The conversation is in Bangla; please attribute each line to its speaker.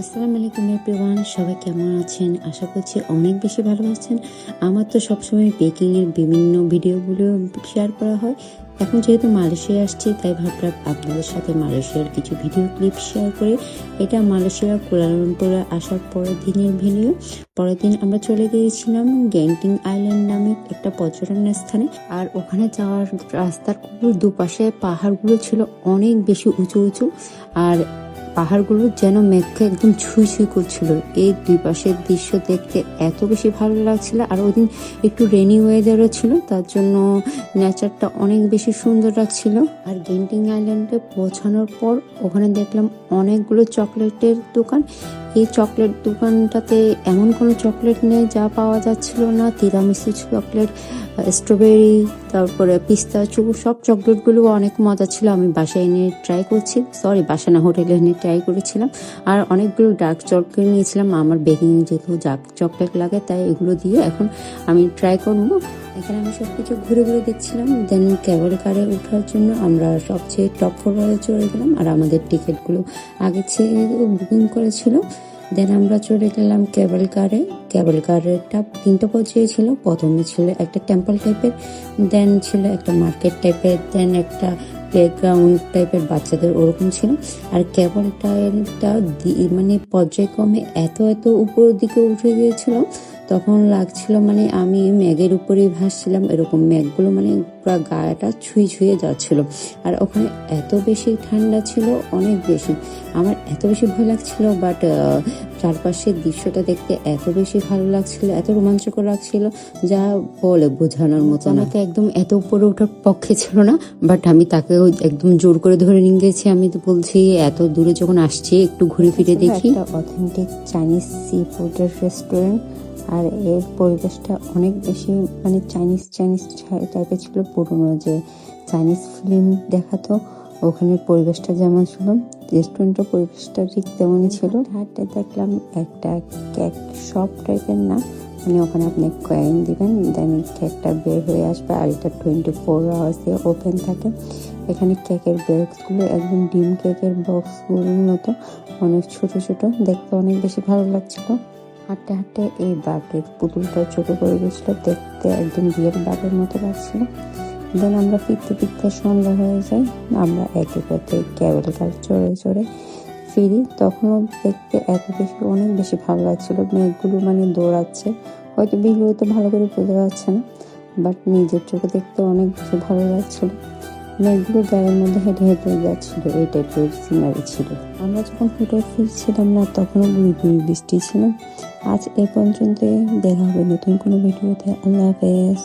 Speaker 1: আসসালামু আলাইকুম এভরিওয়ান, সবাই কেমন আছেন? আশা করছি অনেক বেশি ভালো আছেন। আমার তো সবসময় বেকিংয়ের বিভিন্ন ভিডিওগুলো শেয়ার করা হয়। এখন যেহেতু মালয়েশিয়া আসছি, তাই ভাবলাম আপনাদের সাথে মালয়েশিয়ার কিছু ভিডিও ক্লিপ শেয়ার করে। এটা মালয়েশিয়ার কুয়ালালামপুরে আসার পরের দিনের ভিডিও। পরের দিন আমরা চলে গিয়েছিলাম গেন্টিং আইল্যান্ড নামে একটা পর্যটন স্থানে। আর ওখানে যাওয়ার রাস্তার দুপাশে পাহাড়গুলো ছিল অনেক বেশি উঁচু উঁচু। আর পাহাড়গুলো যেন মেঘকে একদম ছুঁই ছুঁই করছিল। এই দুই পাশের দৃশ্য দেখতে এত বেশি ভালো লাগছিল। আর ওই দিন একটু রেনি ওয়েদারও ছিল, তার জন্য নেচারটা অনেক বেশি সুন্দর লাগছিল। আর গেন্টিং আইল্যান্ডে পৌঁছানোর পর ওখানে দেখলাম অনেকগুলো চকলেটের দোকান। এই চকলেট দোকানটাতে এমন কোনো চকলেট নেই যা পাওয়া যাচ্ছিল না। তিরামিসু চকলেট, স্ট্রবেরি, তারপরে পিস্তাচু, সব চকলেটগুলো অনেক মজা ছিল। আমি বাসায় এনে ট্রাই করছি, বাসা না, হোটেলে এনে ট্রাই করেছিলাম। আর অনেকগুলো ডার্ক চকলেট নিয়েছিলাম। আমার বেকিং যেহেতু ডার্ক চকলেট লাগে, তাই এগুলো দিয়ে এখন আমি ট্রাই করবো। এখানে আমি সব কিছু ঘুরে ঘুরে দেখছিলাম। দেন কেবল কারে ওঠার জন্য আমরা সবচেয়ে টপ ফ্লোরে চলে গেলাম। আর আমাদের টিকিটগুলো আগে থেকে বুকিং করেছিল। দেন আমরা চলে গেলাম কেবল কারে। কেবল কারেরটা 3টা পর্যায়ে ছিল। প্রথমে ছিল একটা টেম্পল টাইপের, দেন ছিল একটা মার্কেট টাইপের, দেন একটা প্লেগ্রাউন্ড টাইপের বাচ্চাদের ওরকম ছিল। আর কেবল টায়ারটা মানে পর্যায়ক্রমে এত এত উপরের দিকে উঠে গিয়েছিল, তখন লাগছিল মানে আমি মেঘের উপরেই ভাসছিলাম। এরকম মেঘগুলো মানে পুরো গায়েটা ছুঁয়ে ছুঁয়ে যাচ্ছিল। আর ওখানে এত বেশি ঠান্ডা ছিল, অনেক বেশি। আমার এত বেশি ভয় লাগছিল, বাট চারপাশের দৃশ্যটা দেখতে এত বেশি ভালো লাগছিল, এত রোমাঞ্চকর লাগছিল, যা বলে বোঝানোর মতো। আমাকে একদম এত উপরে ওঠার পক্ষে ছিল না, বাট আমি তাকে একদম জোর করে ধরে নিয়ে গেছি। আমি তো বলছি এত দূরে যখন আসছি একটু ঘুরে ফিরে দেখি। একটা অথেন্টিক চাইনিজ সি ফুডের রেস্টুরেন্ট। আর এর পরিবেশটা অনেক বেশি মানে চাইনিজ টাইপের ছিল। পুরোনো যে চাইনিজ ফিল্ম দেখাতো, ওখানের পরিবেশটা যেমন ছিল, রেস্টুরেন্টের পরিবেশটা ঠিক তেমনই ছিল। হাঁটতে দেখলাম একটা কেক শপ টাইপের, না মানে ওখানে আপনি কয়েন দিবেন, দেন কেকটা বের হয়ে আসবে। আর এটা 24 আওয়ার্স দিয়ে ওপেন থাকে। এখানে কেকের বক্সগুলো একদম ডিম কেকের বক্সগুলোর মতো, অনেক ছোট ছোট, দেখতে অনেক বেশি ভালো লাগছিল। হাঁটতে হাঁটতে এই বাঘের পুতুলটা ছোট করে গেছিল, দেখতে একদম রিয়েল বাঘের মতো লাগছিল। দেন আমরা ফিরতে ফিরতে সন্ধ্যা হয়ে যায়। আমরা একে পথে কেবল কার চড়ে চড়ে ফিরি। তখনও দেখতে এত বেশি অনেক বেশি ভালো লাগছিল। মেঘগুলো মানে দৌড়াচ্ছে, হয়তো ভিডিওতে ভালো করে বোঝা যাচ্ছে না, বাট নিজের চোখে দেখতে অনেক বেশি ভালো লাগছিল। মেঘগুলো গায়ের মধ্যে হেঁটে হেঁটে যাচ্ছিল, এই টাইপের সিনারি ছিল। আমরা যখন হোটেল ফিরছিলাম না, তখনও গুঁড়ি গুঁড়ি বৃষ্টি ছিল। আজ এ পর্যন্ত, দেখা হবে নতুন কোনো ভিডিওতে। আল্লাহ হাফেজ।